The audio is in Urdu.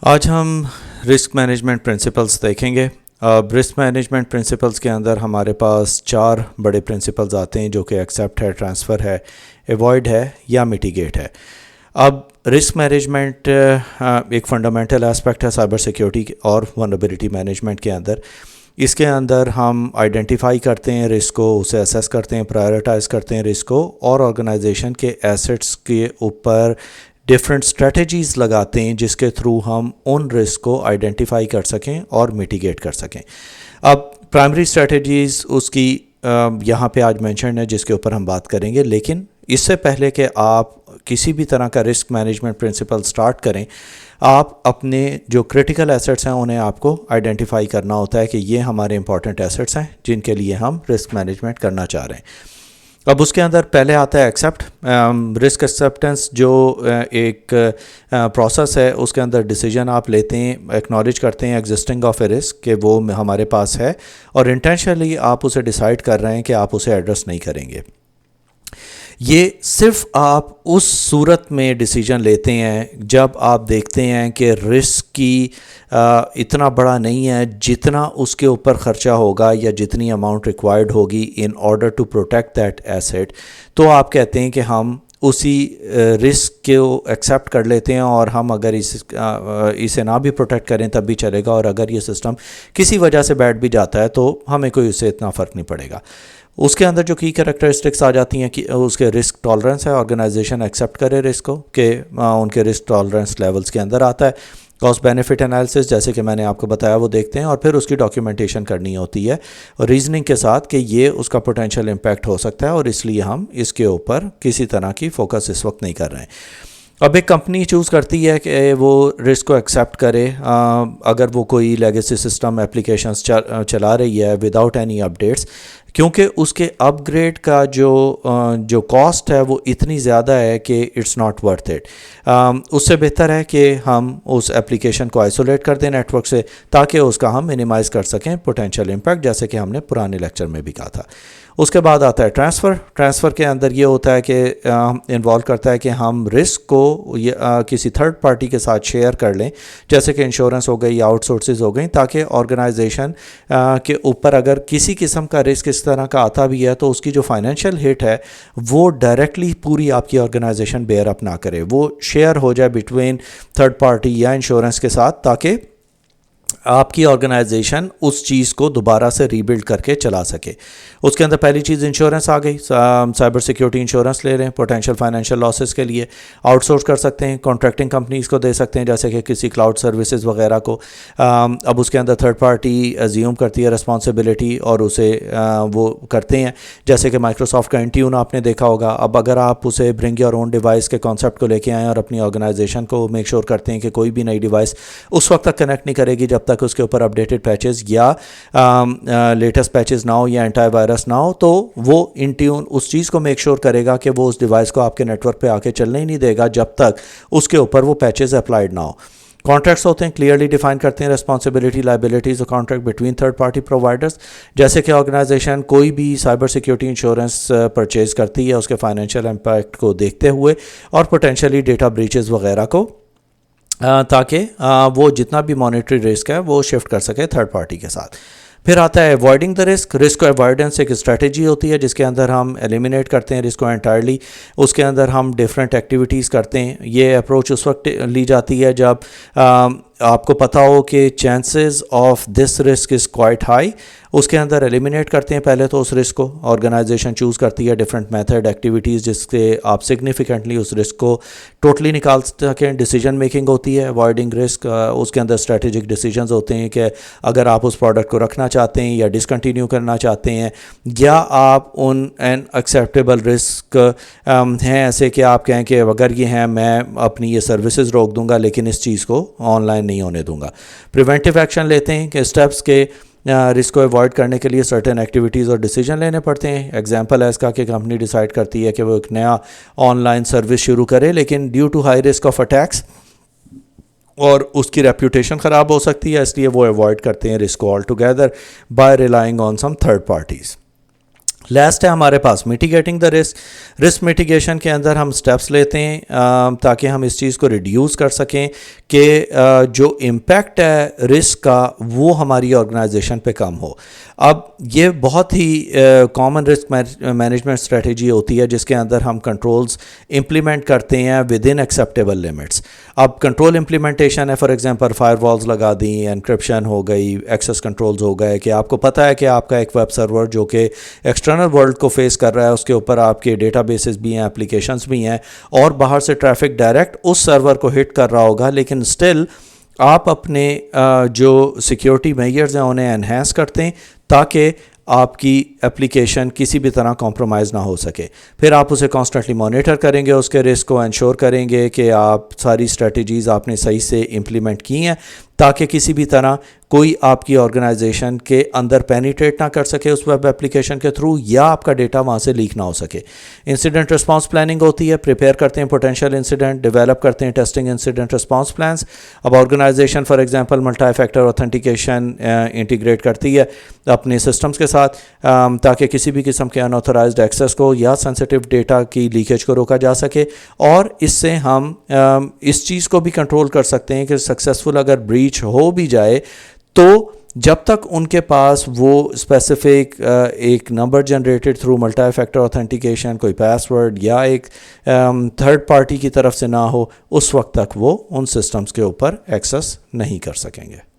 آج ہم رسک مینجمنٹ پرنسپلز دیکھیں گے۔ رسک مینجمنٹ پرنسپلز کے اندر ہمارے پاس 4 بڑے پرنسپلز آتے ہیں، جو کہ ایکسیپٹ ہے، ٹرانسفر ہے، ایوائڈ ہے یا میٹیگیٹ ہے۔ اب رسک مینجمنٹ ایک فنڈامنٹل اسپیکٹ ہے سائبر سیکیورٹی اور ولنریبلٹی مینجمنٹ کے اندر۔ اس کے اندر ہم آئیڈینٹیفائی کرتے ہیں رسک کو، اسے اسیس کرتے ہیں، پرائیورٹائز کرتے ہیں رسک کو، اور آرگنائزیشن کے ایسٹس کے اوپر ڈفرینٹ اسٹریٹجیز لگاتے ہیں جس کے تھرو ہم ان رسک کو آئیڈینٹیفائی کر سکیں اور میٹیگیٹ کر سکیں۔ اب پرائمری اسٹریٹجیز اس کی یہاں پہ آج مینشن ہے جس کے اوپر ہم بات کریں گے، لیکن اس سے پہلے کہ آپ کسی بھی طرح کا رسک مینجمنٹ پرنسپل سٹارٹ کریں، آپ اپنے جو کرٹیکل ایسٹس ہیں انہیں آپ کو آئیڈینٹیفائی کرنا ہوتا ہے کہ یہ ہمارے امپورٹنٹ ایسٹس ہیں جن کے لیے ہم رسک مینجمنٹ کرنا چاہ رہے ہیں۔ اب اس کے اندر پہلے آتا ہے ایکسیپٹ رسک ایکسیپٹنس، جو ایک پروسیس ہے۔ اس کے اندر ڈیسیجن آپ لیتے ہیں، ایکنالج کرتے ہیں ایگزسٹنگ آف اے رسک کہ وہ ہمارے پاس ہے، اور انٹینشنلی آپ اسے ڈیسائیڈ کر رہے ہیں کہ آپ اسے ایڈریس نہیں کریں گے۔ یہ صرف آپ اس صورت میں ڈیسیجن لیتے ہیں جب آپ دیکھتے ہیں کہ رسک کی اتنا بڑا نہیں ہے جتنا اس کے اوپر خرچہ ہوگا یا جتنی اماؤنٹ ریکوائرڈ ہوگی in order to protect that asset, تو آپ کہتے ہیں کہ ہم اسی رسک کو ایکسیپٹ کر لیتے ہیں، اور ہم اگر اسے نہ بھی پروٹیکٹ کریں تب بھی چلے گا، اور اگر یہ سسٹم کسی وجہ سے بیٹھ بھی جاتا ہے تو ہمیں کوئی اس سے اتنا فرق نہیں پڑے گا۔ اس کے اندر جو کی کریکٹرسٹکس آ جاتی ہیں کہ اس کے رسک ٹالرنس ہے، آرگنائزیشن ایکسیپٹ کرے رسک کو کہ ان کے رسک ٹالرنس لیولز کے اندر آتا ہے۔ کاسٹ بینیفٹ انالیسس جیسے کہ میں نے آپ کو بتایا وہ دیکھتے ہیں، اور پھر اس کی ڈاکیومنٹیشن کرنی ہوتی ہے اور ریزننگ کے ساتھ کہ یہ اس کا پوٹینشیل امپیکٹ ہو سکتا ہے، اور اس لیے ہم اس کے اوپر کسی طرح کی فوکس اس وقت نہیں کر رہے ہیں۔ اب ایک کمپنی چوز کرتی ہے کہ وہ رسک کو ایکسیپٹ کرے اگر وہ کوئی لیگیسی سسٹم اپلیکیشنز چلا رہی ہے وداؤٹ اینی اپڈیٹس، کیونکہ اس کے اپ گریڈ کا جو کاسٹ ہے وہ اتنی زیادہ ہے کہ اٹس ناٹ ورتھ اٹ۔ اس سے بہتر ہے کہ ہم اس اپلیکیشن کو آئسولیٹ کر دیں نیٹ ورک سے، تاکہ اس کا ہم منیمائز کر سکیں پوٹینشیل امپیکٹ، جیسے کہ ہم نے پرانے لیکچر میں بھی کہا تھا۔ اس کے بعد آتا ہے ٹرانسفر کے اندر یہ ہوتا ہے کہ انوالو کرتا ہے کہ ہم رسک کو کسی تھرڈ پارٹی کے ساتھ شیئر کر لیں، جیسے کہ انشورنس ہو گئی یا آؤٹ سورسز ہو گئیں، تاکہ آرگنائزیشن کے اوپر اگر کسی قسم کا رسک اس طرح کا آتا بھی ہے تو اس کی جو فائنینشیل ہٹ ہے وہ ڈائریکٹلی پوری آپ کی آرگنائزیشن بیئر اپ نہ کرے، وہ شیئر ہو جائے بٹوین تھرڈ پارٹی یا انشورنس کے ساتھ، تاکہ آپ کی آرگنائزیشن اس چیز کو دوبارہ سے ری بلڈ کر کے چلا سکے۔ اس کے اندر پہلی چیز انشورنس آ گئی، سائبر سیکیورٹی انشورنس لے رہے ہیں پوٹینشیل فائنینشیل لاسز کے لیے، آؤٹ سورس کر سکتے ہیں، کانٹریکٹنگ کمپنیز کو دے سکتے ہیں جیسے کہ کسی کلاؤڈ سروسز وغیرہ کو۔ اب اس کے اندر تھرڈ پارٹی ایزیوم کرتی ہے رسپانسبلٹی اور اسے وہ کرتے ہیں، جیسے کہ مائکروسافٹ کا انٹیون آپ نے دیکھا ہوگا۔ اب اگر آپ اسے برنگ یور اون ڈیوائس کے کانسیپٹ کو لے کے آئیں اور اپنی آرگنائزیشن کو میک شور کرتے ہیں کہ کوئی بھی نئی ڈیوائس اس وقت تک کنیکٹ نہیں کرے گی جب تک اس کے اوپر اپڈیٹڈ پیچز یا لیٹسٹ پیچز نہ ہو یا اینٹی وائرس نہ ہو، تو وہ انٹیون اس چیز کو میک شور کرے گا کہ وہ اس ڈیوائس کو آپ کے نیٹ ورک پہ آ کے چلنے ہی نہیں دے گا جب تک اس کے اوپر وہ پیچز اپلائیڈ نہ ہو۔ کانٹریکٹس ہوتے ہیں، کلیئرلی ڈیفائن کرتے ہیں رسپانسبلٹی لائبلٹیز اور contract between third party providers, جیسے کہ آرگنائزیشن کوئی بھی سائبر سیکیورٹی انشورنس پرچیز کرتی ہے اس کے فائنینشیل امپیکٹ کو دیکھتے ہوئے اور پوٹینشیلی ڈیٹا بریچز وغیرہ کو، تاکہ وہ جتنا بھی مانیٹری رسک ہے وہ شفٹ کر سکے تھرڈ پارٹی کے ساتھ۔ پھر آتا ہے ایوائڈنگ دا رسک ایوائڈنس ایک اسٹریٹجی ہوتی ہے جس کے اندر ہم ایلیمینیٹ کرتے ہیں رسک کو انٹائرلی۔ اس کے اندر ہم ڈفرینٹ ایکٹیویٹیز کرتے ہیں۔ یہ اپروچ اس وقت لی جاتی ہے جب آپ کو پتہ ہو کہ chances of this risk is quite high, اس کے اندر ایلیمینیٹ کرتے ہیں پہلے تو اس رسک کو۔ آرگنائزیشن چوز کرتی ہے ڈفرینٹ میتھڈ ایکٹیویٹیز جس سے آپ سگنیفیکنٹلی اس رسک کو ٹوٹلی نکال سکیں۔ ڈیسیجن میکنگ ہوتی ہے اوائڈنگ رسک، اس کے اندر اسٹریٹجک ڈیسیجنز ہوتے ہیں کہ اگر آپ اس پروڈکٹ کو رکھنا چاہتے ہیں یا ڈسکنٹینیو کرنا چاہتے ہیں، یا آپ ان ایکسیپٹیبل رسک ہیں ایسے کہ آپ کہیں کہ اگر یہ ہیں میں اپنی یہ سروسز روک دوں گا لیکن اس چیز کو آن لائن نہیں ہونے دوں گا۔ پریونٹیو ایکشن لیتے ہیں کہ اسٹیپس کے رسک کو ایوائڈ کرنے کے لیے سرٹن ایکٹیویٹیز اور ڈیسیجن لینے پڑتے ہیں۔ ایگزامپل ہے اس کا کہ کمپنی ڈیسائیڈ کرتی ہے کہ وہ ایک نیا آن لائن سروس شروع کرے، لیکن due to high risk of attacks اور اس کی ریپوٹیشن خراب ہو سکتی ہے، اس لیے وہ ایوائڈ کرتے ہیں رسک کو all together by relying on some third parties. Last ہے ہمارے پاس میٹیگیٹنگ دا رسک میٹیگیشن کے اندر ہم سٹیپس لیتے ہیں تاکہ ہم اس چیز کو ریڈیوس کر سکیں کہ جو امپیکٹ ہے رسک کا وہ ہماری آرگنائزیشن پہ کم ہو. اب یہ بہت ہی کامن رسک مینجمنٹ اسٹریٹجی ہوتی ہے جس کے اندر ہم کنٹرولز امپلیمنٹ کرتے ہیں ود ان ایکسیپٹیبل لمٹس. اب کنٹرول امپلیمنٹیشن ہے، فار ایگزامپل فائر والز لگا دیں، انکرپشن ہو گئی، ایکسیس کنٹرولز ہو گئے کہ آپ کو پتہ ہے کہ آپ کا ایک ویب سرور جو کہ ایکسٹرنل ورلڈ کو فیس کر رہا ہے، اس کے اوپر آپ کے ڈیٹا بیسز بھی ہیں، اپلیکیشنز بھی ہیں، اور باہر سے ٹریفک ڈائریکٹ اس سرور کو ہٹ کر رہا ہوگا، لیکن اسٹل آپ اپنے جو سیکیورٹی میجرز ہیں انہیں انہینس کرتے ہیں تاکہ آپ کی اپلیکیشن کسی بھی طرح کمپرومائز نہ ہو سکے. پھر آپ اسے کانسٹنٹلی مانیٹر کریں گے، اس کے رسک کو انشور کریں گے کہ آپ ساری اسٹریٹجیز آپ نے صحیح سے امپلیمنٹ کی ہیں تاکہ کسی بھی طرح کوئی آپ کی آرگنائزیشن کے اندر پینیٹریٹ نہ کر سکے اس ویب اپلیکیشن کے تھرو، یا آپ کا ڈیٹا وہاں سے لیک نہ ہو سکے. انسیڈنٹ رسپانس پلاننگ ہوتی ہے، پریپیئر کرتے ہیں پوٹینشیل انسیڈنٹ، ڈیولپ کرتے ہیں ٹیسٹنگ انسیڈنٹ رسپانس پلانس. اب organisation for example multi factor authentication integrate کرتی ہے اپنے سسٹمز کے ساتھ تاکہ کسی بھی قسم کے انآتھورائزڈ ایکسیس کو یا سینسٹیو ڈیٹا کی لیکیج کو روکا جا سکے. اور اس سے ہم اس چیز کو بھی کنٹرول کر سکتے ہیں کہ سکسیزفل اگر بریچ ہو بھی جائے تو جب تک ان کے پاس وہ اسپیسیفک ایک number generated through multi factor authentication, کوئی پاس ورڈ یا ایک تھرڈ پارٹی کی طرف سے نہ ہو، اس وقت تک وہ ان سسٹمز کے اوپر ایکسیس نہیں کر سکیں گے.